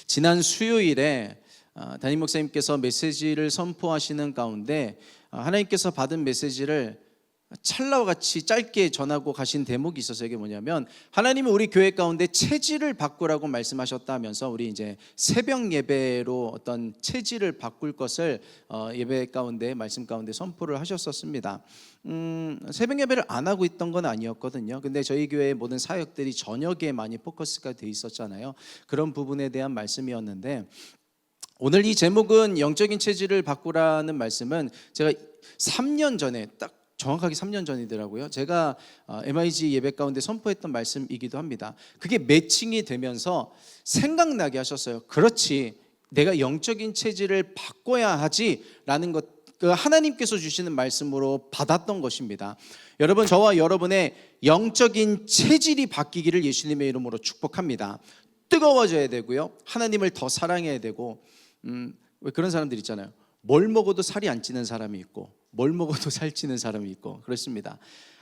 지난 수요일에 담임 목사님께서 메시지를 선포하시는 가운데 하나님께서 받은 메시지를 찰나와 같이 짧게 전하고 가신 대목이 있어서 이게 뭐냐면, 하나님은 우리 교회 가운데 체질을 바꾸라고 말씀하셨다면서 우리 이제 새벽 예배로 어떤 체질을 바꿀 것을 예배 가운데, 말씀 가운데 선포를 하셨었습니다. 새벽 예배를 안 하고 있던 건 아니었거든요. 근데 저희 교회의 모든 사역들이 저녁에 많이 포커스가 돼 있었잖아요. 그런 부분에 대한 말씀이었는데, 오늘 이 제목은 영적인 체질을 바꾸라는 말씀은 제가 3년 전에, 딱 정확하게 3년 전이더라고요. 제가 MIG 예배 가운데 선포했던 말씀이기도 합니다. 그게 매칭이 되면서 생각나게 하셨어요. 그렇지, 내가 영적인 체질을 바꿔야 하지라는 것, 그 하나님께서 주시는 말씀으로 받았던 것입니다. 여러분, 저와 여러분의 영적인 체질이 바뀌기를 예수님의 이름으로 축복합니다. 뜨거워져야 되고요, 하나님을 더 사랑해야 되고, 왜 그런 사람들 있잖아요. 뭘 먹어도 살이 안 찌는 사람이 있고, 뭘 먹어도 살찌는 사람이 있고 그렇습니다.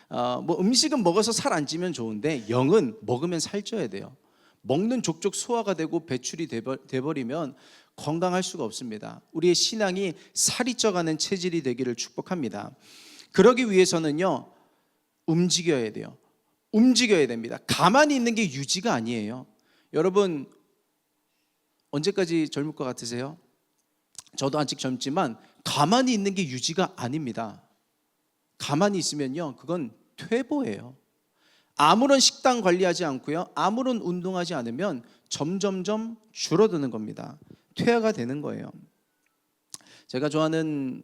뭐 음식은 먹어서 살 안 찌면 좋은데 영은 먹으면 살쪄야 돼요. 먹는 족족 소화가 되고 배출이 돼버리면 건강할 수가 없습니다. 우리의 신앙이 살이 쪄가는 체질이 되기를 축복합니다. 그러기 위해서는요, 움직여야 돼요. 움직여야 됩니다. 가만히 있는 게 유지가 아니에요. 여러분, 언제까지 젊을 것 같으세요? 저도 아직 젊지만 가만히 있는 게 유지가 아닙니다. 가만히 있으면요, 그건 퇴보예요. 아무런 식단 관리하지 않고요, 아무런 운동하지 않으면 점점점 줄어드는 겁니다. 퇴화가 되는 거예요. 제가 좋아하는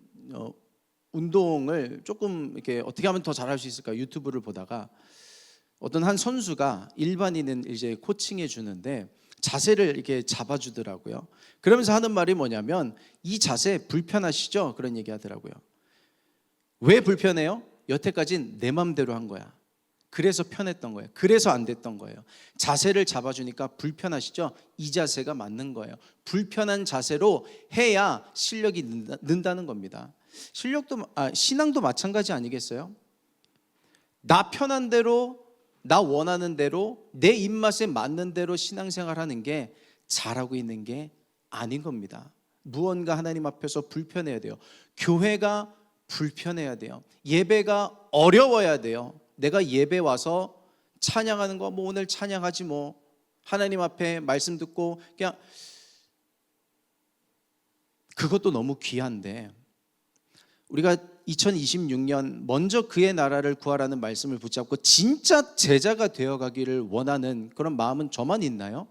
운동을 조금 이렇게 어떻게 하면 더 잘할 수 있을까 유튜브를 보다가 어떤 한 선수가 일반인은 이제 코칭해 주는데 자세를 이렇게 잡아주더라고요. 그러면서 하는 말이 뭐냐면, 이 자세 불편하시죠? 그런 얘기 하더라고요. 왜 불편해요? 여태까진 내 맘대로 한 거야. 그래서 편했던 거예요. 그래서 안 됐던 거예요. 자세를 잡아주니까 불편하시죠? 이 자세가 맞는 거예요. 불편한 자세로 해야 실력이 는다는 겁니다. 신앙도 마찬가지 아니겠어요? 나 편한 대로, 나 원하는 대로, 내 입맛에 맞는 대로 신앙생활하는 게 잘하고 있는 게 아닌 겁니다. 무언가 하나님 앞에서 불편해야 돼요. 교회가 불편해야 돼요. 예배가 어려워야 돼요. 내가 예배 와서 찬양하는 거, 뭐 오늘 찬양하지 뭐, 하나님 앞에 말씀 듣고 그냥, 그것도 너무 귀한데, 우리가 2026년 먼저 그의 나라를 구하라는 말씀을 붙잡고 진짜 제자가 되어가기를 원하는 그런 마음은 저만 있나요?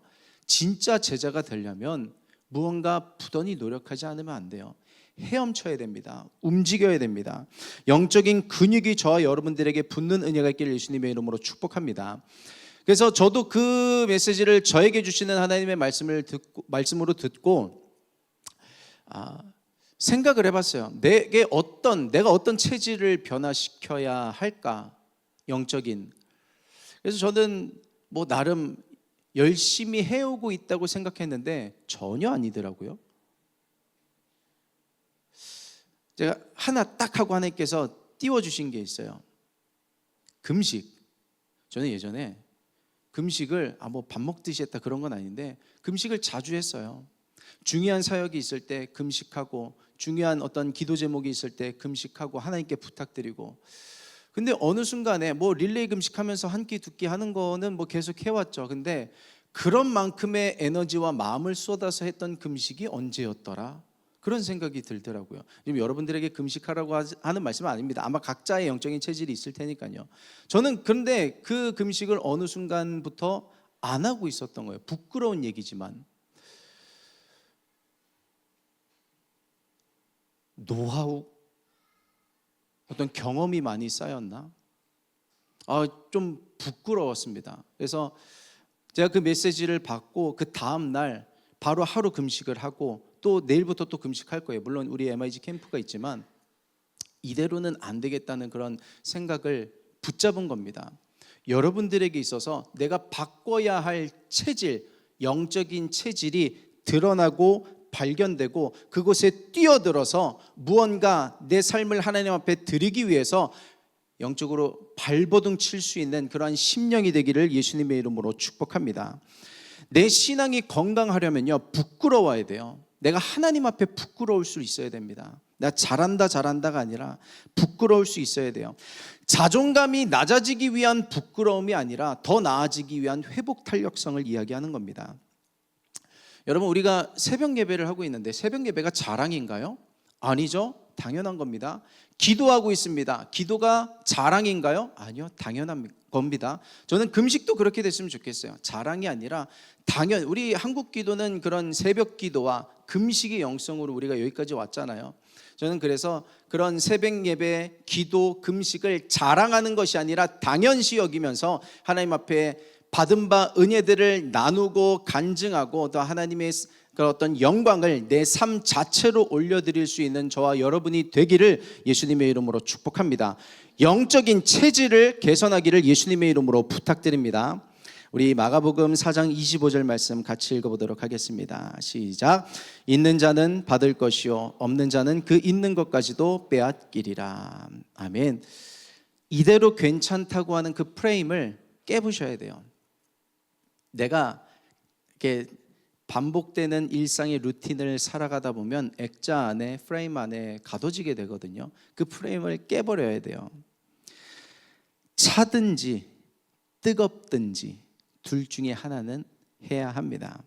진짜 제자가 되려면 무언가 부단히 노력하지 않으면 안 돼요. 헤엄쳐야 됩니다. 움직여야 됩니다. 영적인 근육이 저와 여러분들에게 붙는 은혜가 있기를 예수님의 이름으로 축복합니다. 그래서 저도 그 메시지를 저에게 주시는 하나님의 말씀으로 듣고 생각을 해봤어요. 내가 어떤 체질을 변화시켜야 할까? 영적인. 그래서 저는 뭐 나름 열심히 해오고 있다고 생각했는데 전혀 아니더라고요. 제가 하나 딱 하고 하나님께서 띄워주신 게 있어요. 금식. 저는 예전에 금식을 뭐 밥 먹듯이 했다 그런 건 아닌데 금식을 자주 했어요. 중요한 사역이 있을 때 금식하고, 중요한 어떤 기도 제목이 있을 때 금식하고 하나님께 부탁드리고. 근데 어느 순간에 뭐 릴레이 금식하면서 한 끼 두 끼 하는 거는 뭐 계속 해왔죠. 근데 그런 만큼의 에너지와 마음을 쏟아서 했던 금식이 언제였더라? 그런 생각이 들더라고요. 지금 여러분들에게 금식하라고 하는 말씀은 아닙니다. 아마 각자의 영적인 체질이 있을 테니까요. 저는 그런데 그 금식을 어느 순간부터 안 하고 있었던 거예요. 부끄러운 얘기지만. 노하우, 어떤 경험이 많이 쌓였나? 좀 부끄러웠습니다. 그래서 제가 그 메시지를 받고 그 다음 날 바로 하루 금식을 하고, 또 내일부터 또 금식할 거예요. 물론 우리 MIG 캠프가 있지만 이대로는 안 되겠다는 그런 생각을 붙잡은 겁니다. 여러분들에게 있어서 내가 바꿔야 할 체질, 영적인 체질이 드러나고 발견되고 그곳에 뛰어들어서 무언가 내 삶을 하나님 앞에 드리기 위해서 영적으로 발버둥 칠 수 있는 그러한 심령이 되기를 예수님의 이름으로 축복합니다. 내 신앙이 건강하려면요, 부끄러워야 돼요. 내가 하나님 앞에 부끄러울 수 있어야 됩니다. 내가 잘한다가 아니라 부끄러울 수 있어야 돼요. 자존감이 낮아지기 위한 부끄러움이 아니라 더 나아지기 위한 회복 탄력성을 이야기하는 겁니다. 여러분, 우리가 새벽 예배를 하고 있는데 새벽 예배가 자랑인가요? 아니죠. 당연한 겁니다. 기도하고 있습니다. 기도가 자랑인가요? 아니요, 당연한 겁니다. 저는 금식도 그렇게 됐으면 좋겠어요. 자랑이 아니라 당연. 우리 한국 기도는 그런 새벽 기도와 금식의 영성으로 우리가 여기까지 왔잖아요. 저는 그래서 그런 새벽 예배, 기도, 금식을 자랑하는 것이 아니라 당연시 여기면서 하나님 앞에 받은 바 은혜들을 나누고 간증하고 또 하나님의 그 어떤 영광을 내 삶 자체로 올려드릴 수 있는 저와 여러분이 되기를 예수님의 이름으로 축복합니다. 영적인 체질을 개선하기를 예수님의 이름으로 부탁드립니다. 우리 마가복음 4장 25절 말씀 같이 읽어보도록 하겠습니다. 시작. 있는 자는 받을 것이요 없는 자는 그 있는 것까지도 빼앗기리라. 아멘. 이대로 괜찮다고 하는 그 프레임을 깨부셔야 돼요. 내가 이렇게 반복되는 일상의 루틴을 살아가다 보면 액자 안에, 프레임 안에 가둬지게 되거든요. 그 프레임을 깨버려야 돼요. 차든지 뜨겁든지 둘 중에 하나는 해야 합니다.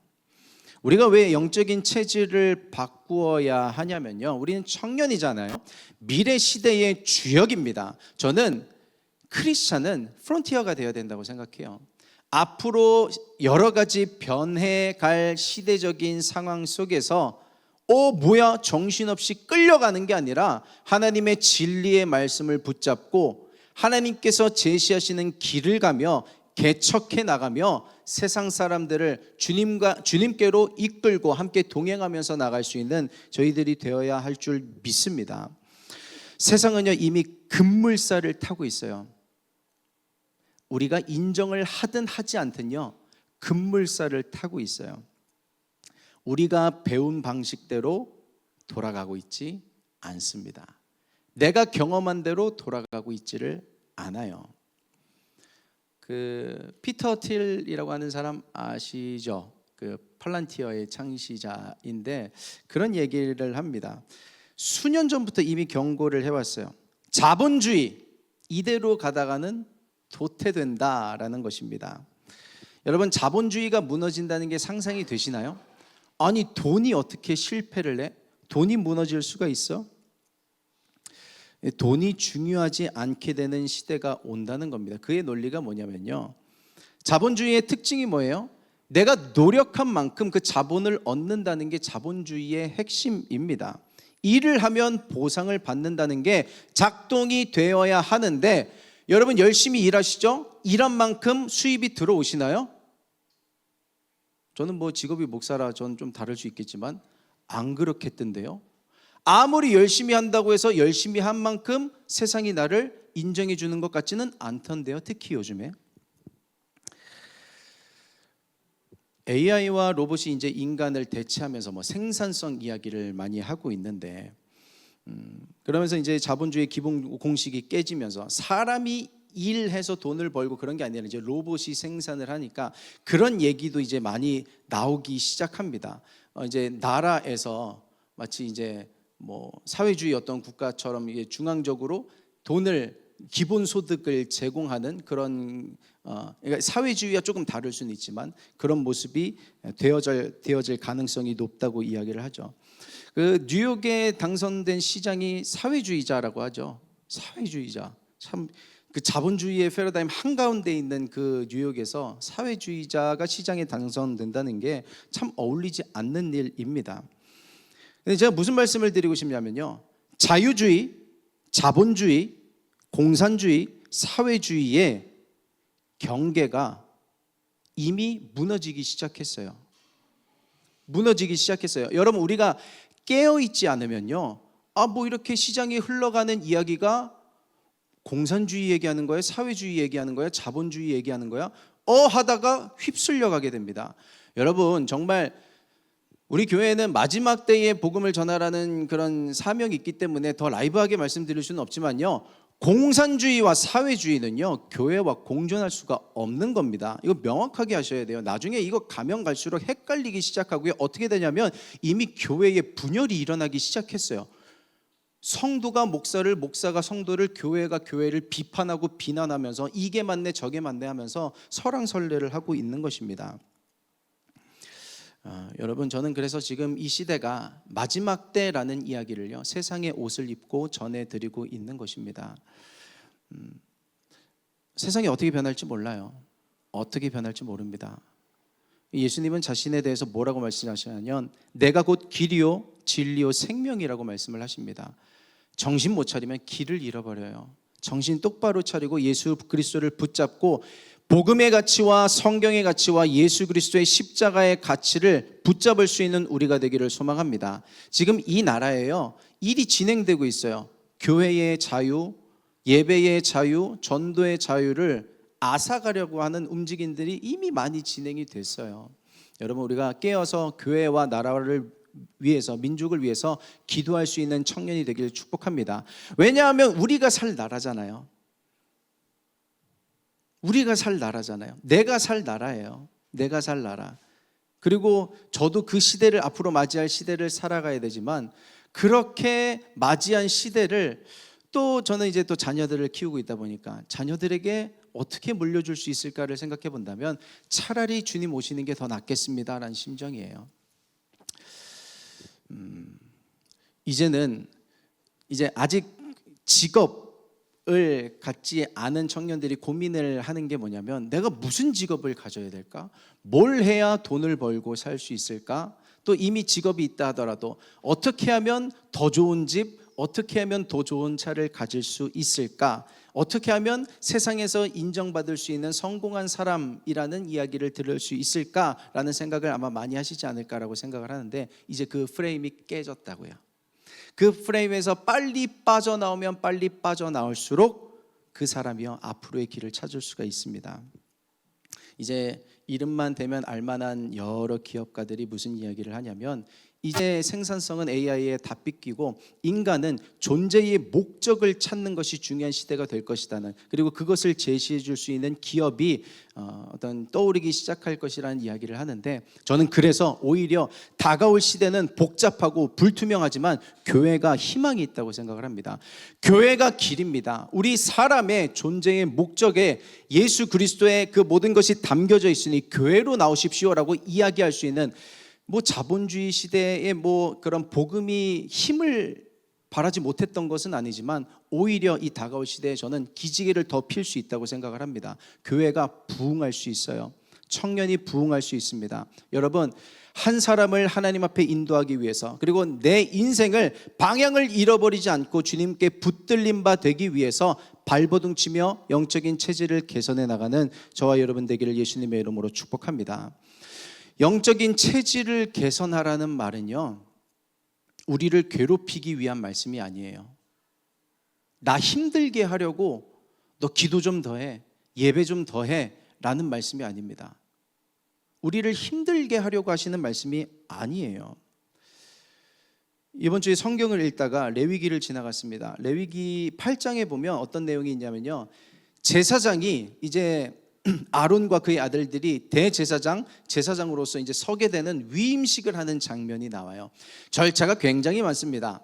우리가 왜 영적인 체질을 바꾸어야 하냐면요, 우리는 청년이잖아요. 미래 시대의 주역입니다. 저는 크리스찬은 프론티어가 되어야 된다고 생각해요. 앞으로 여러 가지 변해갈 시대적인 상황 속에서 뭐야 정신없이 끌려가는 게 아니라 하나님의 진리의 말씀을 붙잡고 하나님께서 제시하시는 길을 가며 개척해 나가며 세상 사람들을 주님께로 이끌고 함께 동행하면서 나갈 수 있는 저희들이 되어야 할 줄 믿습니다. 세상은요, 이미 급물살을 타고 있어요. 우리가 인정을 하든 하지 않든요, 급물살을 타고 있어요. 우리가 배운 방식대로 돌아가고 있지 않습니다. 내가 경험한 대로 돌아가고 있지를 않아요. 그 피터 틸이라고 하는 사람 아시죠? 그 팔란티어의 창시자인데 그런 얘기를 합니다. 수년 전부터 이미 경고를 해왔어요. 자본주의 이대로 가다가는 도태된다라는 것입니다. 여러분, 자본주의가 무너진다는 게 상상이 되시나요? 아니, 돈이 어떻게 실패를 해? 돈이 무너질 수가 있어? 돈이 중요하지 않게 되는 시대가 온다는 겁니다. 그의 논리가 뭐냐면요, 자본주의의 특징이 뭐예요? 내가 노력한 만큼 그 자본을 얻는다는 게 자본주의의 핵심입니다. 일을 하면 보상을 받는다는 게 작동이 되어야 하는데, 여러분 열심히 일하시죠? 일한 만큼 수입이 들어오시나요? 저는 뭐 직업이 목사라 저는 좀 다를 수 있겠지만 안 그렇겠던데요. 아무리 열심히 한다고 해서 열심히 한 만큼 세상이 나를 인정해 주는 것 같지는 않던데요. 특히 요즘에 AI와 로봇이 이제 인간을 대체하면서 뭐 생산성 이야기를 많이 하고 있는데, 그러면서 이제 자본주의 기본 공식이 깨지면서 사람이 일해서 돈을 벌고 그런 게 아니라 이제 로봇이 생산을 하니까 그런 얘기도 이제 많이 나오기 시작합니다. 이제 나라에서 마치 이제 뭐 사회주의 어떤 국가처럼 이게 중앙적으로 돈을 기본 소득을 제공하는 그런 그러니까 사회주의와 조금 다를 수는 있지만 그런 모습이 되어질 가능성이 높다고 이야기를 하죠. 그 뉴욕에 당선된 시장이 사회주의자라고 하죠. 사회주의자. 참 그 자본주의의 패러다임 한가운데 있는 그 뉴욕에서 사회주의자가 시장에 당선된다는 게 참 어울리지 않는 일입니다. 근데 제가 무슨 말씀을 드리고 싶냐면요, 자유주의, 자본주의, 공산주의, 사회주의의 경계가 이미 무너지기 시작했어요. 무너지기 시작했어요. 여러분, 우리가 깨어있지 않으면요, 뭐 이렇게 시장에 흘러가는 이야기가 공산주의 얘기하는 거예요, 사회주의 얘기하는 거예요, 자본주의 얘기하는 거야 하다가 휩쓸려 가게 됩니다. 여러분, 정말 우리 교회는 마지막 때에 복음을 전하라는 그런 사명이 있기 때문에 더 라이브하게 말씀드릴 수는 없지만요, 공산주의와 사회주의는요, 교회와 공존할 수가 없는 겁니다. 이거 명확하게 하셔야 돼요. 나중에 이거 가면 갈수록 헷갈리기 시작하고요. 어떻게 되냐면 이미 교회에 분열이 일어나기 시작했어요. 성도가 목사를, 목사가 성도를, 교회가 교회를 비판하고 비난하면서 이게 맞네 저게 맞네 하면서 설왕설래를 하고 있는 것입니다. 여러분, 저는 그래서 지금 이 시대가 마지막 때라는 이야기를요, 세상의 옷을 입고 전해드리고 있는 것입니다. 세상이 어떻게 변할지 몰라요. 어떻게 변할지 모릅니다. 예수님은 자신에 대해서 뭐라고 말씀하시냐면 내가 곧 길이요 진리요 생명이라고 말씀을 하십니다. 정신 못 차리면 길을 잃어버려요. 정신 똑바로 차리고 예수 그리스도를 붙잡고 복음의 가치와 성경의 가치와 예수 그리스도의 십자가의 가치를 붙잡을 수 있는 우리가 되기를 소망합니다. 지금 이 나라에요, 일이 진행되고 있어요. 교회의 자유, 예배의 자유, 전도의 자유를 앗아가려고 하는 움직임들이 이미 많이 진행이 됐어요. 여러분, 우리가 깨어서 교회와 나라를 위해서, 민족을 위해서 기도할 수 있는 청년이 되기를 축복합니다. 왜냐하면 우리가 살 나라잖아요. 우리가 살 나라잖아요. 내가 살 나라예요. 내가 살 나라. 그리고 저도 그 시대를, 앞으로 맞이할 시대를 살아가야 되지만, 그렇게 맞이한 시대를 또 저는 이제 또 자녀들을 키우고 있다 보니까 자녀들에게 어떻게 물려줄 수 있을까를 생각해 본다면 차라리 주님 오시는 게 더 낫겠습니다라는 심정이에요. 이제는 이제 아직 직업을 갖지 않은 청년들이 고민을 하는 게 뭐냐면, 내가 무슨 직업을 가져야 될까? 뭘 해야 돈을 벌고 살 수 있을까? 또 이미 직업이 있다 하더라도 어떻게 하면 더 좋은 집, 어떻게 하면 더 좋은 차를 가질 수 있을까? 어떻게 하면 세상에서 인정받을 수 있는 성공한 사람이라는 이야기를 들을 수 있을까라는 생각을 아마 많이 하시지 않을까라고 생각을 하는데, 이제 그 프레임이 깨졌다고요. 그 프레임에서 빨리 빠져나오면 빨리 빠져나올수록 그 사람이요 앞으로의 길을 찾을 수가 있습니다. 이제 이름만 대면 알만한 여러 기업가들이 무슨 이야기를 하냐면, 이제 생산성은 AI에 다 뺏기고 인간은 존재의 목적을 찾는 것이 중요한 시대가 될 것이다는, 그리고 그것을 제시해 줄 수 있는 기업이 어떤 떠오르기 시작할 것이라는 이야기를 하는데, 저는 그래서 오히려 다가올 시대는 복잡하고 불투명하지만 교회가 희망이 있다고 생각을 합니다. 교회가 길입니다. 우리 사람의 존재의 목적에 예수 그리스도의 그 모든 것이 담겨져 있으니 교회로 나오십시오라고 이야기할 수 있는, 뭐 자본주의 시대에 뭐 그런 복음이 힘을 발하지 못했던 것은 아니지만 오히려 이 다가올 시대에 저는 기지개를 더 필 수 있다고 생각을 합니다. 교회가 부흥할 수 있어요. 청년이 부흥할 수 있습니다. 여러분, 한 사람을 하나님 앞에 인도하기 위해서, 그리고 내 인생을 방향을 잃어버리지 않고 주님께 붙들린 바 되기 위해서 발버둥치며 영적인 체질을 개선해 나가는 저와 여러분 되기를 예수님의 이름으로 축복합니다. 영적인 체질을 개선하라는 말은요, 우리를 괴롭히기 위한 말씀이 아니에요. 나 힘들게 하려고 너 기도 좀 더해, 예배 좀 더해 라는 말씀이 아닙니다. 우리를 힘들게 하려고 하시는 말씀이 아니에요. 이번 주에 성경을 읽다가 레위기를 지나갔습니다. 레위기 8장에 보면 어떤 내용이 있냐면요, 제사장이 이제 아론과 그의 아들들이 대제사장, 제사장으로서 이제 서게 되는 위임식을 하는 장면이 나와요. 절차가 굉장히 많습니다.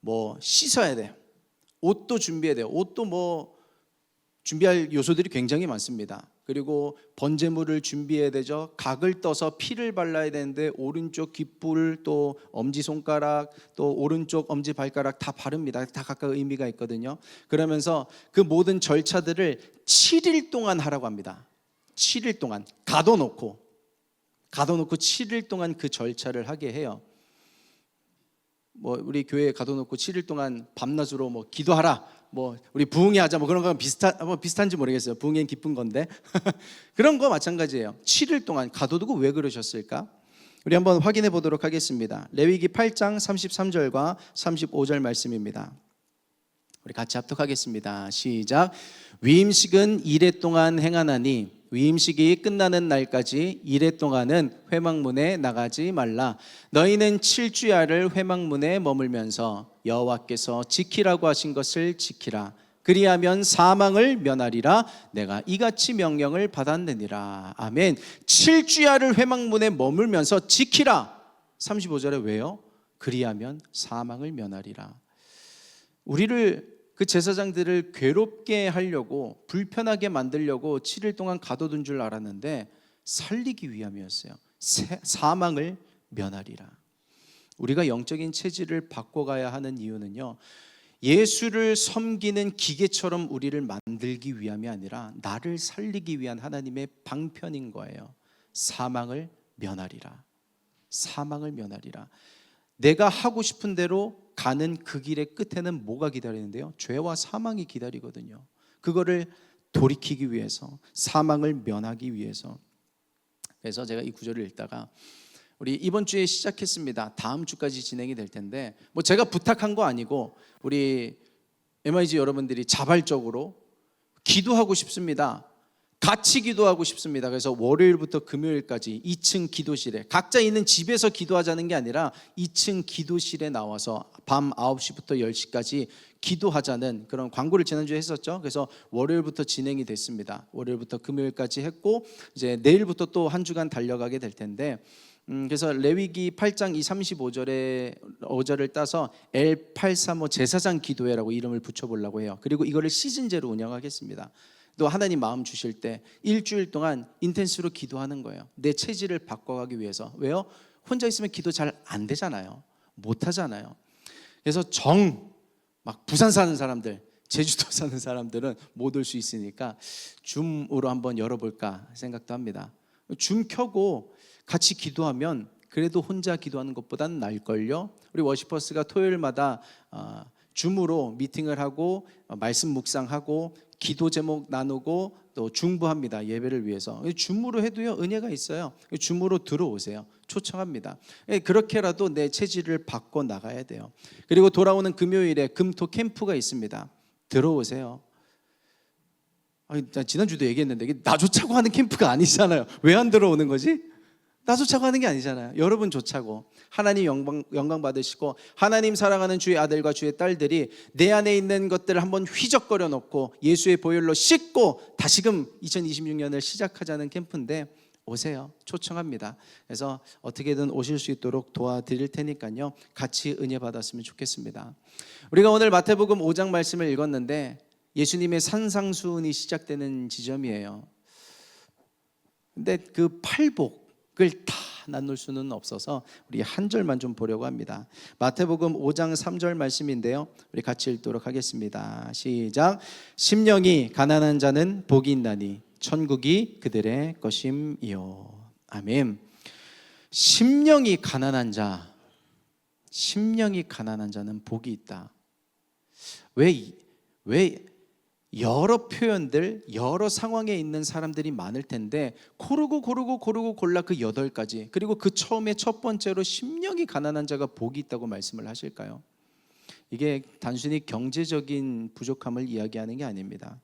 뭐 씻어야 돼요. 옷도 준비해야 돼요. 옷도 뭐 준비할 요소들이 굉장히 많습니다. 그리고 번제물을 준비해야 되죠. 각을 떠서 피를 발라야 되는데 오른쪽 귓불, 또 엄지손가락, 또 오른쪽 엄지발가락 다 바릅니다. 다 각각 의미가 있거든요. 그러면서 그 모든 절차들을 7일 동안 하라고 합니다. 7일 동안 가둬놓고 7일 동안 그 절차를 하게 해요. 뭐 우리 교회에 가둬놓고 7일 동안 밤낮으로 뭐 기도하라, 뭐 우리 부흥회 하자, 뭐 그런 거 비슷한지 모르겠어요. 부흥회는 기쁜 건데 그런 거 마찬가지예요. 7일 동안 가둬두고 왜 그러셨을까? 우리 한번 확인해 보도록 하겠습니다. 레위기 8장 33절과 35절 말씀입니다. 우리 같이 합독하겠습니다. 시작. 위임식은 이레 동안 행하나니 위임식이 끝나는 날까지 이레 동안은 회막문에 나가지 말라. 너희는 7주야를 회막문에 머물면서 여호와께서 지키라고 하신 것을 지키라. 그리하면 사망을 면하리라. 내가 이같이 명령을 받았느니라. 아멘. 7주야를 회막문에 머물면서 지키라. 35절에 왜요? 그리하면 사망을 면하리라. 우리를, 그 제사장들을 괴롭게 하려고, 불편하게 만들려고 7일 동안 가둬둔 줄 알았는데 살리기 위함이었어요. 사망을 면하리라. 우리가 영적인 체질을 바꿔가야 하는 이유는요, 예수를 섬기는 기계처럼 우리를 만들기 위함이 아니라 나를 살리기 위한 하나님의 방편인 거예요. 사망을 면하리라. 사망을 면하리라. 내가 하고 싶은 대로 가는 그 길의 끝에는 뭐가 기다리는데요? 죄와 사망이 기다리거든요. 그거를 돌이키기 위해서, 사망을 면하기 위해서. 그래서 제가 이 구절을 읽다가, 우리 이번 주에 시작했습니다. 다음 주까지 진행이 될 텐데, 뭐 제가 부탁한 거 아니고 우리 MIG 여러분들이 자발적으로 기도하고 싶습니다. 같이 기도하고 싶습니다. 그래서 월요일부터 금요일까지 2층 기도실에, 각자 있는 집에서 기도하자는 게 아니라 2층 기도실에 나와서 밤 9시부터 10시까지 기도하자는 그런 광고를 지난주에 했었죠. 그래서 월요일부터 진행이 됐습니다. 월요일부터 금요일까지 했고, 이제 내일부터 또 한 주간 달려가게 될 텐데, 그래서 레위기 8장 35절을 따서 L835 제사장 기도회라고 이름을 붙여보려고 해요. 그리고 이거를 시즌제로 운영하겠습니다. 또 하나님 마음 주실 때 일주일 동안 인텐스로 기도하는 거예요. 내 체질을 바꿔가기 위해서. 왜요? 혼자 있으면 기도 잘 안 되잖아요. 못 하잖아요. 그래서 막 부산 사는 사람들, 제주도 사는 사람들은 못 올 수 있으니까 줌으로 한번 열어볼까 생각도 합니다. 줌 켜고 같이 기도하면 그래도 혼자 기도하는 것보다는 나을걸요. 우리 워시퍼스가 토요일마다 줌으로 미팅을 하고 말씀 묵상하고 기도 제목 나누고 또 중보합니다. 예배를 위해서. 줌으로 해도요 은혜가 있어요. 줌으로 들어오세요. 초청합니다. 그렇게라도 내 체질을 바꿔 나가야 돼요. 그리고 돌아오는 금요일에 금토 캠프가 있습니다. 들어오세요. 지난주도 얘기했는데 이게 나 좋자고 하는 캠프가 아니잖아요. 왜 안 들어오는 거지? 나 좋자고 하는 게 아니잖아요. 여러분 좋자고. 하나님 영광 받으시고, 하나님 사랑하는 주의 아들과 주의 딸들이 내 안에 있는 것들을 한번 휘적거려 놓고 예수의 보혈로 씻고 다시금 2026년을 시작하자는 캠프인데 오세요. 초청합니다. 그래서 어떻게든 오실 수 있도록 도와드릴 테니까요, 같이 은혜 받았으면 좋겠습니다. 우리가 오늘 마태복음 5장 말씀을 읽었는데 예수님의 산상수훈이 시작되는 지점이에요. 근데 그 팔복을 다 나눌 수는 없어서 우리 한 절만 좀 보려고 합니다. 마태복음 5장 3절 말씀인데요, 우리 같이 읽도록 하겠습니다. 시작. 심령이 가난한 자는 복이 있나니 천국이 그들의 것임이요. 아멘. 심령이 가난한 자는 복이 있다. 왜 여러 표현들, 여러 상황에 있는 사람들이 많을 텐데 고르고 골라 그 8가지, 그리고 그 처음에 첫 번째로 심령이 가난한 자가 복이 있다고 말씀을 하실까요? 이게 단순히 경제적인 부족함을 이야기하는 게 아닙니다.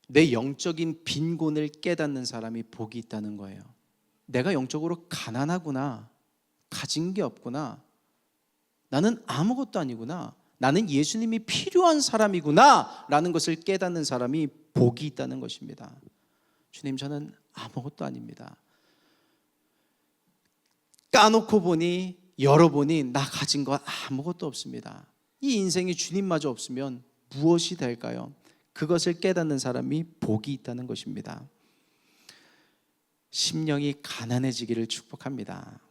내 영적인 빈곤을 깨닫는 사람이 복이 있다는 거예요. 내가 영적으로 가난하구나, 가진 게 없구나, 나는 아무것도 아니구나, 나는 예수님이 필요한 사람이구나 라는 것을 깨닫는 사람이 복이 있다는 것입니다. 주님, 저는 아무것도 아닙니다. 까놓고 보니, 열어보니 나 가진 거 아무것도 없습니다. 이 인생에 주님마저 없으면 무엇이 될까요? 그것을 깨닫는 사람이 복이 있다는 것입니다. 심령이 가난해지기를 축복합니다.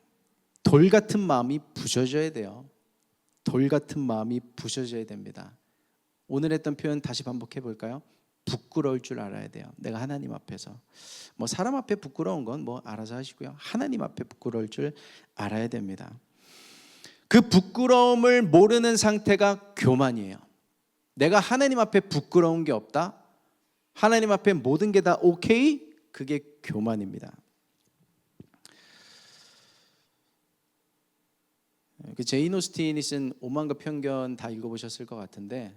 돌 같은 마음이 부서져야 돼요. 돌 같은 마음이 부서져야 됩니다. 오늘 했던 표현 다시 반복해 볼까요? 부끄러울 줄 알아야 돼요. 내가 하나님 앞에서, 뭐 사람 앞에 부끄러운 건 뭐 알아서 하시고요, 하나님 앞에 부끄러울 줄 알아야 됩니다. 그 부끄러움을 모르는 상태가 교만이에요. 내가 하나님 앞에 부끄러운 게 없다, 하나님 앞에 모든 게 다 오케이, 그게 교만입니다. 그 제인 오스틴이 쓴 오만과 편견 다 읽어보셨을 것 같은데,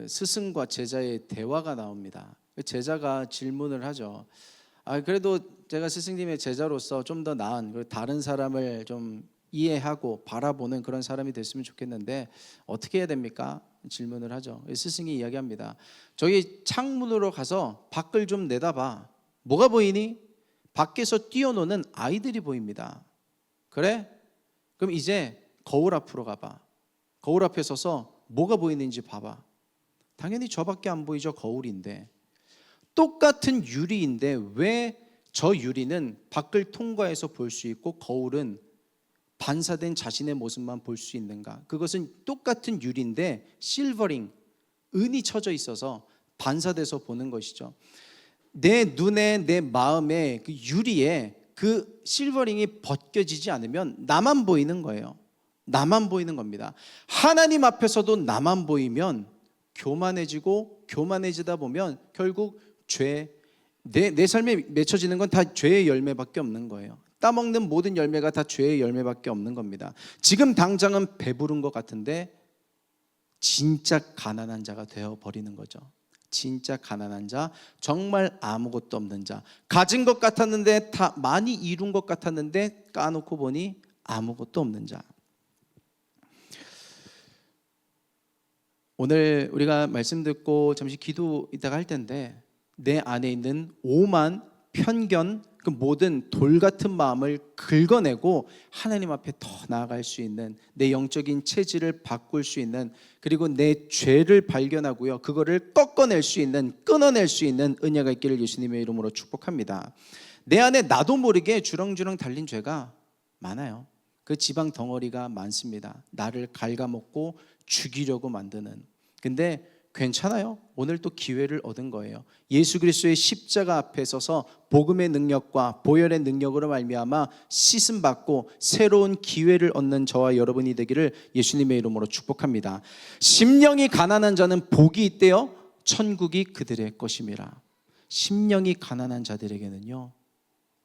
스승과 제자의 대화가 나옵니다. 제자가 질문을 하죠. 그래도 제가 스승님의 제자로서 좀 더 나은, 다른 사람을 좀 이해하고 바라보는 그런 사람이 됐으면 좋겠는데 어떻게 해야 됩니까? 질문을 하죠. 스승이 이야기합니다. 저기 창문으로 가서 밖을 좀 내다봐. 뭐가 보이니? 밖에서 뛰어노는 아이들이 보입니다. 그래? 그럼 이제 거울 앞으로 가봐. 거울 앞에 서서 뭐가 보이는지 봐봐. 당연히 저밖에 안 보이죠. 거울인데. 똑같은 유리인데 왜 저 유리는 밖을 통과해서 볼 수 있고 거울은 반사된 자신의 모습만 볼 수 있는가? 그것은 똑같은 유리인데 실버링, 은이 쳐져 있어서 반사돼서 보는 것이죠. 내 눈에, 내 마음에, 그 유리에 그 실버링이 벗겨지지 않으면 나만 보이는 거예요. 나만 보이는 겁니다. 하나님 앞에서도 나만 보이면 교만해지고, 교만해지다 보면 결국 내 삶에 맺혀지는 건 다 죄의 열매밖에 없는 거예요. 따먹는 모든 열매가 다 죄의 열매밖에 없는 겁니다. 지금 당장은 배부른 것 같은데 진짜 가난한 자가 되어버리는 거죠. 진짜 가난한 자, 정말 아무것도 없는 자. 가진 것 같았는데, 다 많이 이룬 것 같았는데 까놓고 보니 아무것도 없는 자. 오늘 우리가 말씀 듣고 잠시 기도 이따가 할 텐데, 내 안에 있는 오만, 편견, 그 모든 돌 같은 마음을 긁어내고 하나님 앞에 더 나아갈 수 있는, 내 영적인 체질을 바꿀 수 있는, 그리고 내 죄를 발견하고요, 그거를 꺾어낼 수 있는, 끊어낼 수 있는 은혜가 있기를 예수님의 이름으로 축복합니다. 내 안에 나도 모르게 주렁주렁 달린 죄가 많아요. 그 지방 덩어리가 많습니다. 나를 갉아먹고 죽이려고 만드는. 근데 괜찮아요. 오늘 또 기회를 얻은 거예요. 예수 그리스도의 십자가 앞에 서서 복음의 능력과 보혈의 능력으로 말미암아 씻음 받고 새로운 기회를 얻는 저와 여러분이 되기를 예수님의 이름으로 축복합니다. 심령이 가난한 자는 복이 있대요. 천국이 그들의 것임이라. 심령이 가난한 자들에게는요,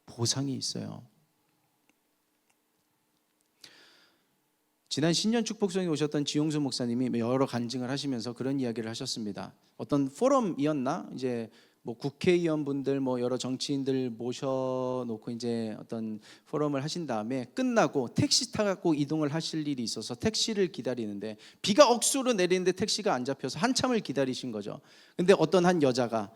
보상이 있어요. 지난 신년 축복성에 오셨던 지용수 목사님이 여러 간증을 하시면서 그런 이야기를 하셨습니다. 어떤 포럼이었나? 이제 뭐 국회의원분들, 뭐 여러 정치인들 모셔놓고 이제 어떤 포럼을 하신 다음에 끝나고 택시 타고 이동을 하실 일이 있어서 택시를 기다리는데 비가 억수로 내리는데 택시가 안 잡혀서 한참을 기다리신 거죠. 근데 어떤 한 여자가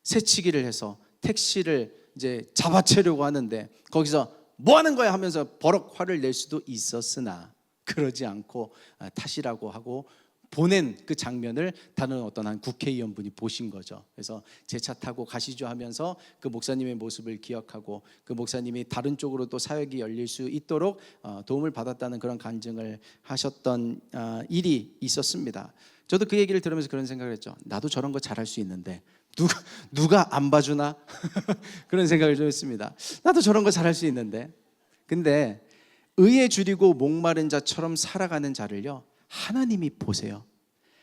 새치기를 해서 택시를 이제 잡아채려고 하는데 거기서 뭐 하는 거야 하면서 버럭 화를 낼 수도 있었으나 그러지 않고 탓이라고 하고 보낸 그 장면을 다른 어떤 한 국회의원분이 보신 거죠. 그래서 제 차 타고 가시죠 하면서 그 목사님의 모습을 기억하고 그 목사님이 다른 쪽으로 또 사역이 열릴 수 있도록 도움을 받았다는 그런 간증을 하셨던 일이 있었습니다. 저도 그 얘기를 들으면서 그런 생각을 했죠. 나도 저런 거 잘할 수 있는데 누가 안 봐주나? 그런 생각을 좀 했습니다. 나도 저런 거 잘할 수 있는데. 근데 의에 줄이고 목마른 자처럼 살아가는 자를요, 하나님이 보세요.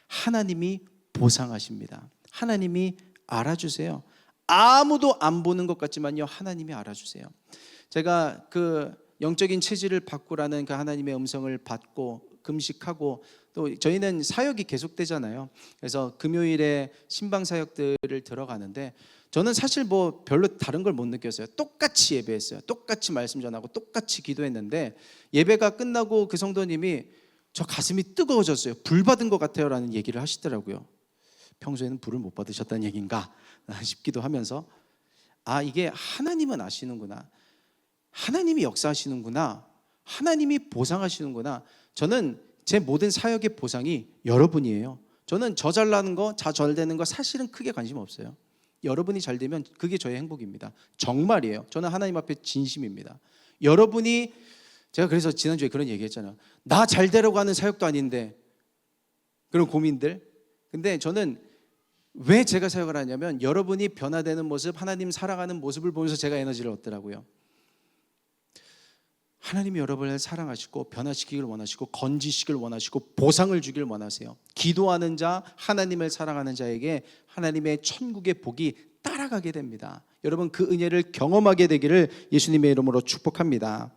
하나님이 보상하십니다. 하나님이 알아주세요. 아무도 안 보는 것 같지만요, 하나님이 알아주세요. 제가 그 영적인 체질을 바꾸라는 그 하나님의 음성을 받고 금식하고 또 저희는 사역이 계속되잖아요. 그래서 금요일에 신방 사역들을 들어가는데 저는 사실 뭐 별로 다른 걸 못 느꼈어요. 똑같이 예배했어요. 똑같이 말씀 전하고 똑같이 기도했는데 예배가 끝나고 그 성도님이 저 가슴이 뜨거워졌어요. 불 받은 것 같아요 라는 얘기를 하시더라고요. 평소에는 불을 못 받으셨다는 얘기인가 싶기도 하면서 이게 하나님은 아시는구나, 하나님이 역사하시는구나, 하나님이 보상하시는구나. 저는 제 모든 사역의 보상이 여러분이에요. 저는 저 잘나는 거, 잘 되는 거 사실은 크게 관심 없어요. 여러분이 잘 되면 그게 저의 행복입니다. 정말이에요. 저는 하나님 앞에 진심입니다. 여러분이, 제가 그래서 지난주에 그런 얘기했잖아요. 나 잘 되려고 하는 사역도 아닌데 그런 고민들. 근데 저는 왜 제가 사역을 하냐면 여러분이 변화되는 모습, 하나님 살아가는 모습을 보면서 제가 에너지를 얻더라고요. 하나님이 여러분을 사랑하시고 변화시키길 원하시고 건지시길 원하시고 보상을 주길 원하세요. 기도하는 자, 하나님을 사랑하는 자에게 하나님의 천국의 복이 따라가게 됩니다. 여러분 그 은혜를 경험하게 되기를 예수님의 이름으로 축복합니다.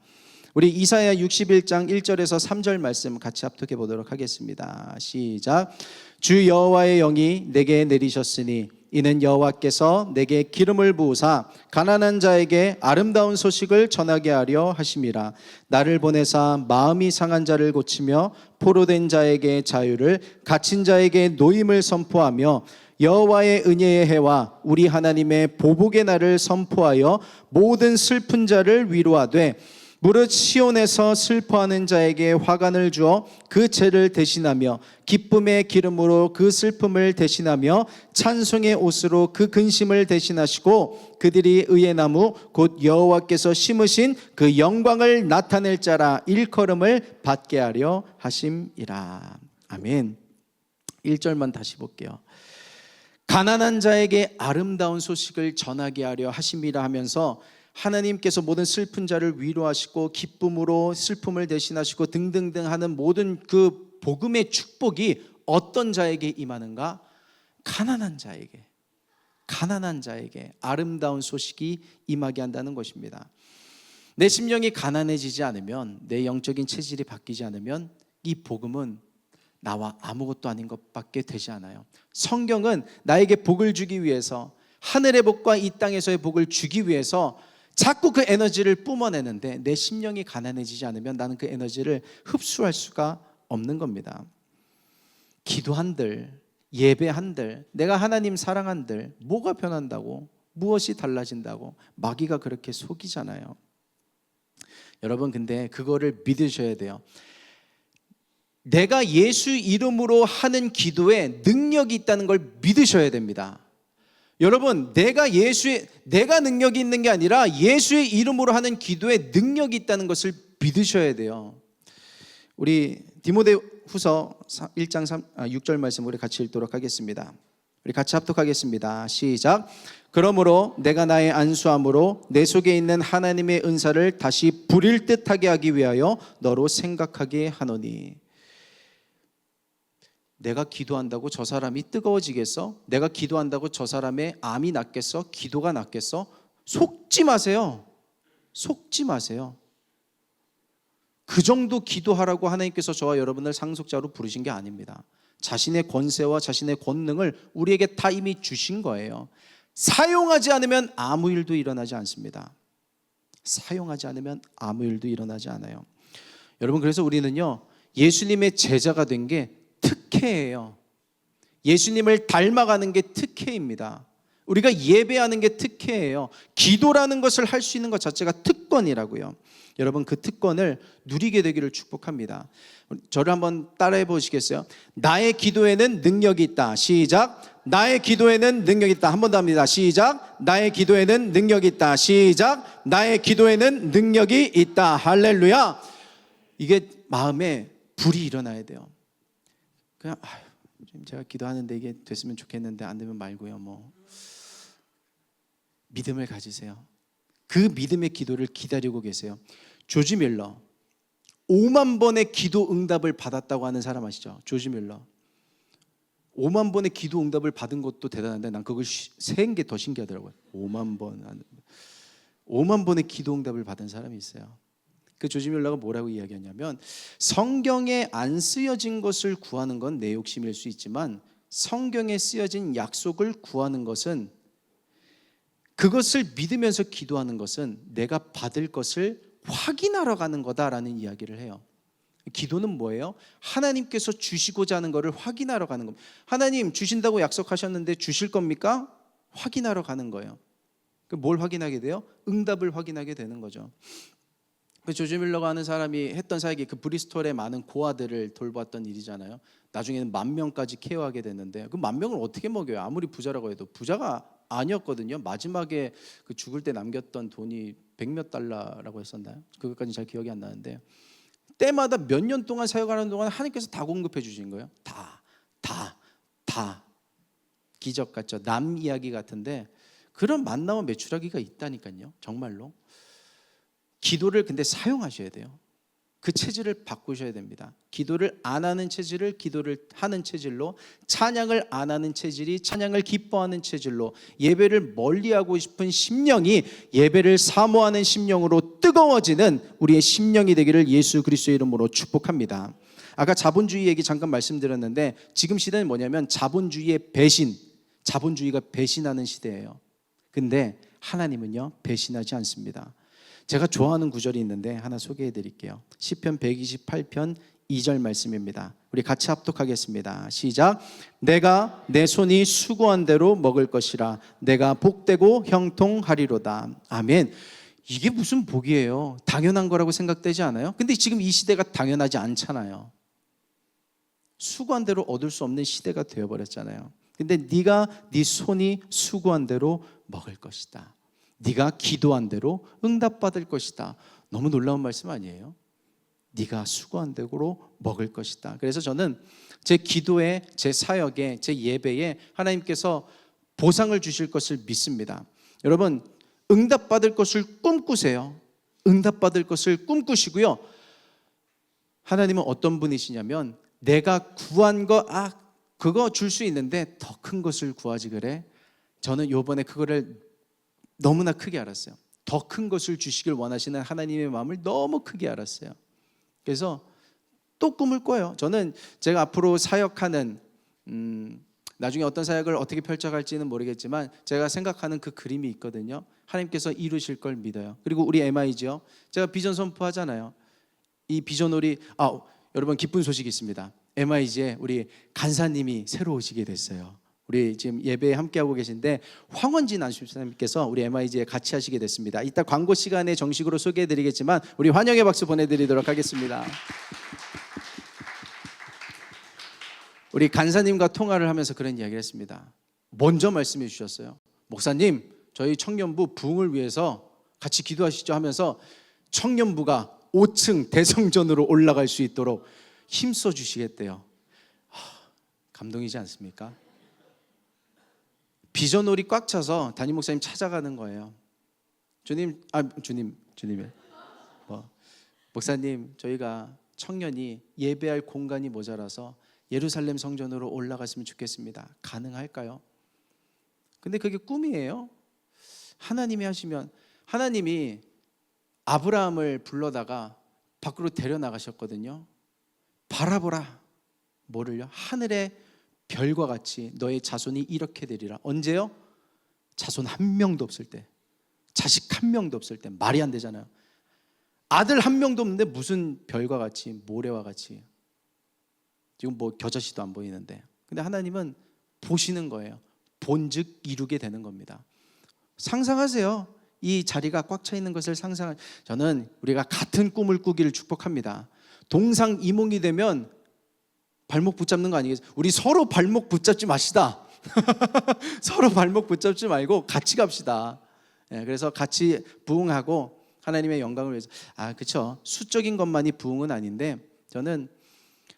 우리 이사야 61장 1절에서 3절 말씀 같이 합독해 보도록 하겠습니다. 시작. 주 여호와의 영이 내게 내리셨으니 이는 여호와께서 내게 기름을 부으사 가난한 자에게 아름다운 소식을 전하게 하려 하심이라. 나를 보내사 마음이 상한 자를 고치며 포로된 자에게 자유를, 갇힌 자에게 노임을 선포하며 여호와의 은혜의 해와 우리 하나님의 보복의 날을 선포하여 모든 슬픈 자를 위로하되 무릇 시온에서 슬퍼하는 자에게 화관을 주어 그 죄를 대신하며 기쁨의 기름으로 그 슬픔을 대신하며 찬송의 옷으로 그 근심을 대신하시고 그들이 의의 나무 곧 여호와께서 심으신 그 영광을 나타낼 자라 일컬음을 받게 하려 하심이라. 아멘. 1절만 다시 볼게요. 가난한 자에게 아름다운 소식을 전하게 하려 하심이라 하면서 하나님께서 모든 슬픈 자를 위로하시고 기쁨으로 슬픔을 대신하시고 등등등 하는 모든 그 복음의 축복이 어떤 자에게 임하는가? 가난한 자에게 아름다운 소식이 임하게 한다는 것입니다. 내 심령이 가난해지지 않으면, 내 영적인 체질이 바뀌지 않으면 이 복음은 나와 아무것도 아닌 것밖에 되지 않아요. 성경은 나에게 복을 주기 위해서, 하늘의 복과 이 땅에서의 복을 주기 위해서 자꾸 그 에너지를 뿜어내는데 내 심령이 가난해지지 않으면 나는 그 에너지를 흡수할 수가 없는 겁니다. 기도한들, 예배한들, 내가 하나님 사랑한들 뭐가 변한다고, 무엇이 달라진다고 마귀가 그렇게 속이잖아요. 여러분, 근데 그거를 믿으셔야 돼요. 내가 예수 이름으로 하는 기도에 능력이 있다는 걸 믿으셔야 됩니다. 여러분, 내가 능력이 있는 게 아니라 예수의 이름으로 하는 기도에 능력이 있다는 것을 믿으셔야 돼요. 우리 디모데후서 1장 6절 말씀 우리 같이 읽도록 하겠습니다. 우리 같이 합독하겠습니다. 시작. 그러므로 내가 나의 안수함으로 내 속에 있는 하나님의 은사를 다시 부릴 듯하게 하기 위하여 너로 생각하게 하노니. 내가 기도한다고 저 사람이 뜨거워지겠어? 내가 기도한다고 저 사람의 암이 낫겠어? 기도가 낫겠어? 속지 마세요. 속지 마세요. 그 정도 기도하라고 하나님께서 저와 여러분을 상속자로 부르신 게 아닙니다. 자신의 권세와 자신의 권능을 우리에게 다 이미 주신 거예요. 사용하지 않으면 아무 일도 일어나지 않습니다. 사용하지 않으면 아무 일도 일어나지 않아요. 여러분, 그래서 우리는요, 예수님의 제자가 된 게 특혜예요. 예수님을 닮아가는 게 특혜입니다. 우리가 예배하는 게 특혜예요. 기도라는 것을 할 수 있는 것 자체가 특권이라고요. 여러분, 그 특권을 누리게 되기를 축복합니다. 저를 한번 따라해 보시겠어요? 나의 기도에는 능력이 있다. 시작. 나의 기도에는 능력이 있다. 한 번 더 합니다. 시작. 나의 기도에는 능력이 있다. 시작. 나의 기도에는 능력이 있다. 할렐루야. 이게 마음에 불이 일어나야 돼요. 그냥 제가 기도하는데 이게 됐으면 좋겠는데 안 되면 말고요. 믿음을 가지세요. 그 믿음의 기도를 기다리고 계세요. 조지 밀러, 5만 번의 기도 응답을 받았다고 하는 사람 아시죠? 조지 밀러. 5만 번의 기도 응답을 받은 것도 대단한데 난 그걸 세는 게 더 신기하더라고요. 5만 번의 기도 응답을 받은 사람이 있어요. 그 조지 밀러가 뭐라고 이야기하냐면, 성경에 안 쓰여진 것을 구하는 건 내 욕심일 수 있지만 성경에 쓰여진 약속을 구하는 것은, 그것을 믿으면서 기도하는 것은 내가 받을 것을 확인하러 가는 거다라는 이야기를 해요. 기도는 뭐예요? 하나님께서 주시고자 하는 것을 확인하러 가는 겁니다. 하나님 주신다고 약속하셨는데 주실 겁니까? 확인하러 가는 거예요. 뭘 확인하게 돼요? 응답을 확인하게 되는 거죠. 조지 밀러가 하는 사람이 했던 사역이 그 브리스톨의 많은 고아들을 돌봤던 일이잖아요. 나중에는 10,000명까지 케어하게 됐는데 그 10,000명을 어떻게 먹여요? 아무리 부자라고 해도 부자가 아니었거든요. 마지막에 그 죽을 때 남겼던 돈이 100몇 달러라고 했었나요? 그것까지 잘 기억이 안 나는데, 때마다 몇 년 동안 사역하는 동안 하나님께서 다 공급해 주신 거예요. 다 기적 같죠. 남 이야기 같은데 그런 만나면 매출하기가 있다니까요. 정말로. 기도를 근데 사용하셔야 돼요. 그 체질을 바꾸셔야 됩니다. 기도를 안 하는 체질을 기도를 하는 체질로, 찬양을 안 하는 체질이 찬양을 기뻐하는 체질로, 예배를 멀리하고 싶은 심령이 예배를 사모하는 심령으로 뜨거워지는 우리의 심령이 되기를 예수 그리스도의 이름으로 축복합니다. 아까 자본주의 얘기 잠깐 말씀드렸는데, 지금 시대는 뭐냐면 자본주의의 배신, 자본주의가 배신하는 시대예요. 근데 하나님은요, 배신하지 않습니다. 제가 좋아하는 구절이 있는데 하나 소개해 드릴게요. 시편 128편 2절 말씀입니다. 우리 같이 합독하겠습니다. 시작. 내가 내 손이 수고한 대로 먹을 것이라. 내가 복되고 형통하리로다. 아멘. 이게 무슨 복이에요? 당연한 거라고 생각되지 않아요? 근데 지금 이 시대가 당연하지 않잖아요. 수고한 대로 얻을 수 없는 시대가 되어버렸잖아요. 근데 네가 네 손이 수고한 대로 먹을 것이다. 네가 기도한 대로 응답받을 것이다. 너무 놀라운 말씀 아니에요? 네가 수고한 대로 먹을 것이다. 그래서 저는 제 기도에, 제 사역에, 제 예배에 하나님께서 보상을 주실 것을 믿습니다. 여러분, 응답받을 것을 꿈꾸세요. 응답받을 것을 꿈꾸시고요. 하나님은 어떤 분이시냐면 내가 구한 거, 그거 줄 수 있는데 더 큰 것을 구하지 그래. 저는 요번에 그거를 너무나 크게 알았어요. 더 큰 것을 주시길 원하시는 하나님의 마음을 너무 크게 알았어요. 그래서 또 꿈을 꿔요. 저는 제가 앞으로 사역하는 나중에 어떤 사역을 어떻게 펼쳐갈지는 모르겠지만 제가 생각하는 그 그림이 있거든요. 하나님께서 이루실 걸 믿어요. 그리고 우리 MI죠. 제가 비전 선포하잖아요. 이 비전홀이 여러분 기쁜 소식이 있습니다. MIG에 우리 간사님이 새로 오시게 됐어요. 우리 지금 예배에 함께하고 계신데 황원진 안수사님께서 우리 MIG에 같이 하시게 됐습니다. 이따 광고 시간에 정식으로 소개해드리겠지만 우리 환영의 박수 보내드리도록 하겠습니다. 우리 간사님과 통화를 하면서 그런 이야기를 했습니다. 먼저 말씀해 주셨어요. 목사님, 저희 청년부 부흥을 위해서 같이 기도하시죠 하면서 청년부가 5층 대성전으로 올라갈 수 있도록 힘써 주시겠대요. 감동이지 않습니까? 비전홀이 꽉 차서 담임 목사님 찾아가는 거예요. 주님, 목사님, 저희가 청년이 예배할 공간이 모자라서 예루살렘 성전으로 올라갔으면 좋겠습니다. 가능할까요? 근데 그게 꿈이에요. 하나님이 하시면, 하나님이 아브라함을 불러다가 밖으로 데려나가셨거든요. 바라보라. 뭐를요? 하늘의 별과 같이 너의 자손이 이렇게 되리라. 언제요? 자손 한 명도 없을 때, 자식 한 명도 없을 때. 말이 안 되잖아요. 아들 한 명도 없는데 무슨 별과 같이, 모래와 같이. 지금 뭐 겨자씨도 안 보이는데. 근데 하나님은 보시는 거예요. 본즉 이루게 되는 겁니다. 상상하세요. 이 자리가 꽉 차 있는 것을 저는 우리가 같은 꿈을 꾸기를 축복합니다. 동상이몽이 되면 발목 붙잡는 거 아니겠어요? 우리 서로 발목 붙잡지 마시다. 서로 발목 붙잡지 말고 같이 갑시다. 그래서 같이 부흥하고 하나님의 영광을 위해서. 그렇죠. 수적인 것만이 부흥은 아닌데 저는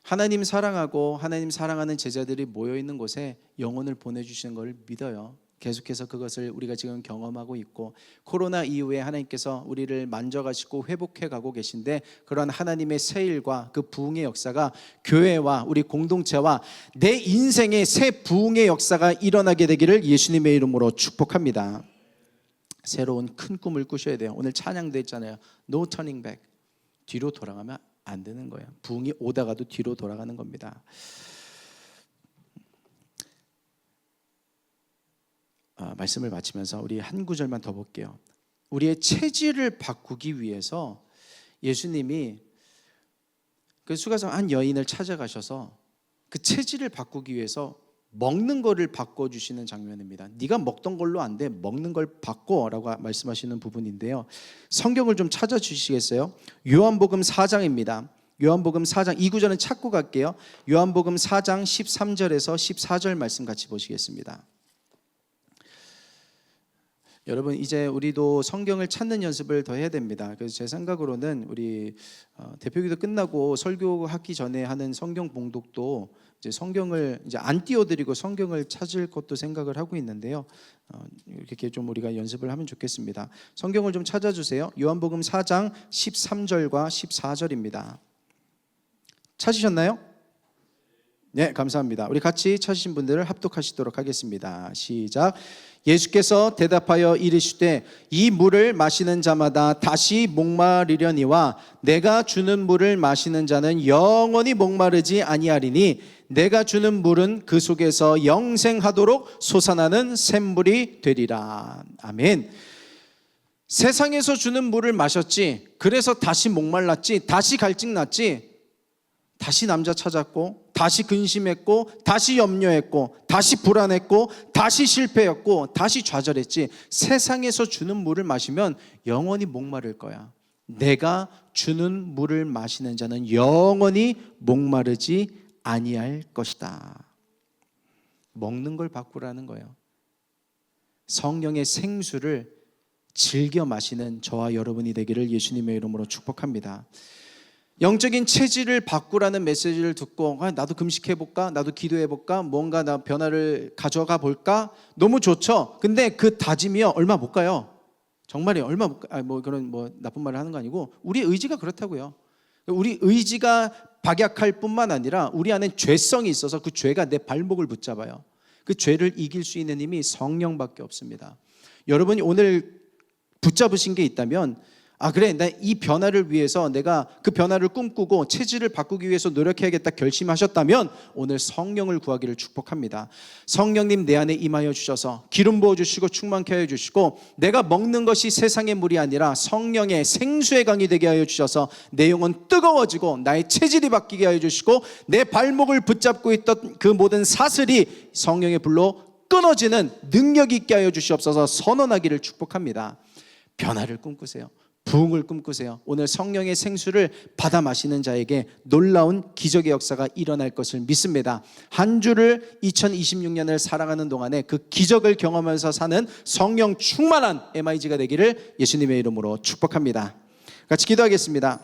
하나님 사랑하고 하나님 사랑하는 제자들이 모여 있는 곳에 영혼을 보내주시는 걸 믿어요. 계속해서 그것을 우리가 지금 경험하고 있고 코로나 이후에 하나님께서 우리를 만져가시고 회복해 가고 계신데 그러한 하나님의 새 일과 그 부흥의 역사가 교회와 우리 공동체와 내 인생의 새 부흥의 역사가 일어나게 되기를 예수님의 이름으로 축복합니다. 새로운 큰 꿈을 꾸셔야 돼요. 오늘 찬양도 했잖아요. No turning back. 뒤로 돌아가면 안 되는 거예요. 부흥이 오다가도 뒤로 돌아가는 겁니다. 말씀을 마치면서 우리 한 구절만 더 볼게요. 우리의 체질을 바꾸기 위해서 예수님이 그 수가성 한 여인을 찾아가셔서 그 체질을 바꾸기 위해서 먹는 거를 바꿔주시는 장면입니다. 네가 먹던 걸로 안 돼, 먹는 걸 바꿔라고 말씀하시는 부분인데요. 성경을 좀 찾아주시겠어요? 요한복음 4장입니다. 요한복음 4장, 이 구절은 찾고 갈게요. 요한복음 4장 13절에서 14절 말씀 같이 보시겠습니다. 여러분, 이제 우리도 성경을 찾는 연습을 더 해야 됩니다. 그래서 제 생각으로는 우리 대표기도 끝나고 설교하기 전에 하는 성경 봉독도 이제 성경을 이제 안 띄워드리고 성경을 찾을 것도 생각을 하고 있는데요. 이렇게 좀 우리가 연습을 하면 좋겠습니다. 성경을 좀 찾아주세요. 요한복음 4장 13절과 14절입니다. 찾으셨나요? 네, 감사합니다. 우리 같이 찾으신 분들을 합독하시도록 하겠습니다. 시작. 예수께서 대답하여 이르시되 이 물을 마시는 자마다 다시 목마르려니와 내가 주는 물을 마시는 자는 영원히 목마르지 아니하리니 내가 주는 물은 그 속에서 영생하도록 솟아나는 샘물이 되리라. 아멘. 세상에서 주는 물을 마셨지, 그래서 다시 목말랐지, 다시 갈증났지, 다시 남자 찾았고, 다시 근심했고, 다시 염려했고, 다시 불안했고, 다시 실패했고, 다시 좌절했지. 세상에서 주는 물을 마시면 영원히 목마를 거야. 내가 주는 물을 마시는 자는 영원히 목마르지 아니할 것이다. 먹는 걸 바꾸라는 거예요. 성령의 생수를 즐겨 마시는 저와 여러분이 되기를 예수님의 이름으로 축복합니다. 영적인 체질을 바꾸라는 메시지를 듣고 나도 금식해볼까? 나도 기도해볼까? 뭔가 나 변화를 가져가 볼까? 너무 좋죠. 근데 그 다짐이요 얼마 못 가요. 정말이에요. 얼마 못 가. 그런 나쁜 말을 하는 거 아니고 우리 의지가 그렇다고요. 우리 의지가 박약할 뿐만 아니라 우리 안에 죄성이 있어서 그 죄가 내 발목을 붙잡아요. 그 죄를 이길 수 있는 힘이 성령밖에 없습니다. 여러분이 오늘 붙잡으신 게 있다면 그래, 나 이 변화를 위해서 내가 그 변화를 꿈꾸고 체질을 바꾸기 위해서 노력해야겠다 결심하셨다면 오늘 성령을 구하기를 축복합니다. 성령님 내 안에 임하여 주셔서 기름 부어주시고 충만케 하여 주시고 내가 먹는 것이 세상의 물이 아니라 성령의 생수의 강이 되게 하여 주셔서 내 영은 뜨거워지고 나의 체질이 바뀌게 하여 주시고 내 발목을 붙잡고 있던 그 모든 사슬이 성령의 불로 끊어지는 능력 있게 하여 주시옵소서. 선언하기를 축복합니다. 변화를 꿈꾸세요. 부흥을 꿈꾸세요. 오늘 성령의 생수를 받아 마시는 자에게 놀라운 기적의 역사가 일어날 것을 믿습니다. 한 주를 2026년을 살아가는 동안에 그 기적을 경험하면서 사는 성령 충만한 MIG가 되기를 예수님의 이름으로 축복합니다. 같이 기도하겠습니다.